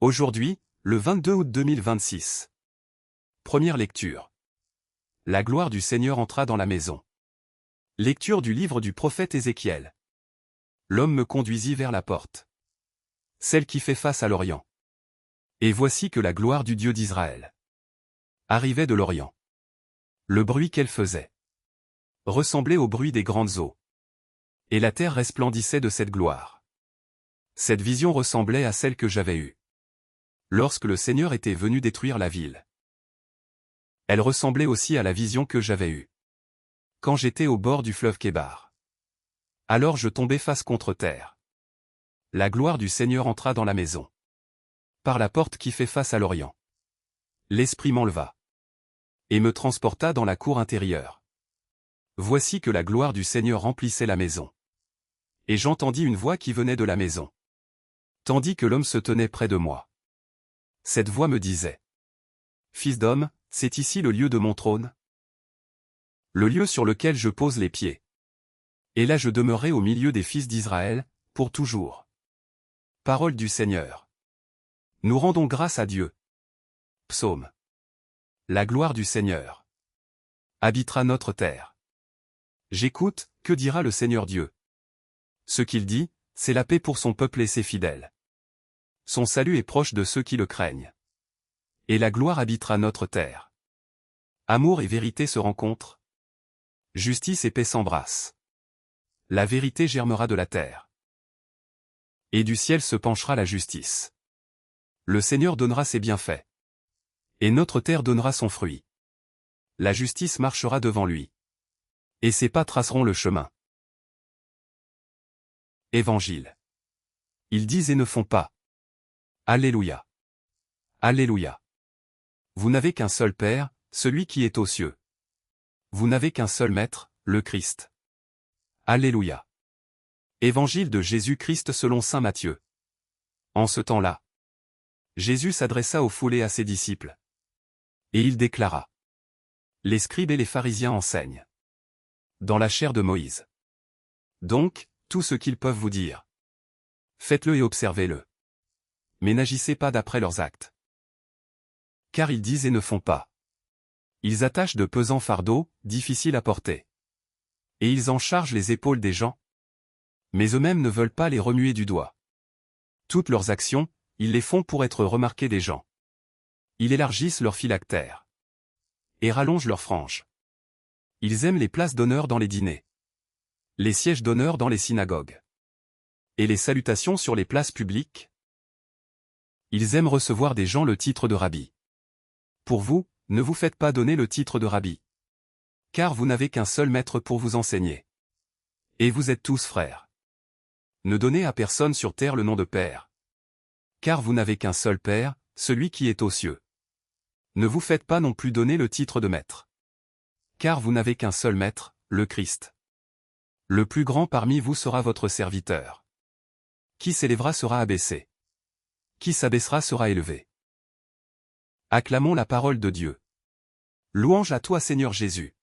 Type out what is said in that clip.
Aujourd'hui, le 22 août 2026. Première lecture. La gloire du Seigneur entra dans la maison. Lecture du livre du prophète Ézéchiel. L'homme me conduisit vers la porte, celle qui fait face à l'Orient. Et voici que la gloire du Dieu d'Israël arrivait de l'Orient. Le bruit qu'elle faisait ressemblait au bruit des grandes eaux. Et la terre resplendissait de cette gloire. Cette vision ressemblait à celle que j'avais eue lorsque le Seigneur était venu détruire la ville. Elle ressemblait aussi à la vision que j'avais eue quand j'étais au bord du fleuve Kébar. Alors je tombai face contre terre. La gloire du Seigneur entra dans la maison, par la porte qui fait face à l'Orient. L'Esprit m'enleva et me transporta dans la cour intérieure. Voici que la gloire du Seigneur remplissait la maison. Et j'entendis une voix qui venait de la maison, tandis que l'homme se tenait près de moi. Cette voix me disait: Fils d'homme, c'est ici le lieu de mon trône, le lieu sur lequel je pose les pieds. Et là je demeurai au milieu des fils d'Israël, pour toujours. Parole du Seigneur. Nous rendons grâce à Dieu. Psaume. La gloire du Seigneur habitera notre terre. J'écoute, que dira le Seigneur Dieu? Ce qu'il dit, c'est la paix pour son peuple et ses fidèles. Son salut est proche de ceux qui le craignent. Et la gloire habitera notre terre. Amour et vérité se rencontrent. Justice et paix s'embrassent. La vérité germera de la terre. Et du ciel se penchera la justice. Le Seigneur donnera ses bienfaits. Et notre terre donnera son fruit. La justice marchera devant lui. Et ses pas traceront le chemin. Évangile. Ils disent et ne font pas. Alléluia. Alléluia. Vous n'avez qu'un seul Père, celui qui est aux cieux. Vous n'avez qu'un seul Maître, le Christ. Alléluia. Évangile de Jésus-Christ selon saint Matthieu. En ce temps-là, Jésus s'adressa aux foules et à ses disciples. Et il déclara: Les scribes et les pharisiens enseignent dans la chair de Moïse. Donc, tout ce qu'ils peuvent vous dire, faites-le et observez-le. Mais n'agissez pas d'après leurs actes. Car ils disent et ne font pas. Ils attachent de pesants fardeaux, difficiles à porter. Et ils en chargent les épaules des gens. Mais eux-mêmes ne veulent pas les remuer du doigt. Toutes leurs actions, ils les font pour être remarqués des gens. Ils élargissent leurs phylactères et rallongent leurs franges. Ils aiment les places d'honneur dans les dîners, les sièges d'honneur dans les synagogues, et les salutations sur les places publiques. Ils aiment recevoir des gens le titre de rabbi. Pour vous, ne vous faites pas donner le titre de rabbi. Car vous n'avez qu'un seul maître pour vous enseigner. Et vous êtes tous frères. Ne donnez à personne sur terre le nom de Père. Car vous n'avez qu'un seul Père, celui qui est aux cieux. Ne vous faites pas non plus donner le titre de Maître. Car vous n'avez qu'un seul Maître, le Christ. Le plus grand parmi vous sera votre serviteur. Qui s'élèvera sera abaissé. Qui s'abaissera sera élevé. Acclamons la parole de Dieu. Louange à toi Seigneur Jésus.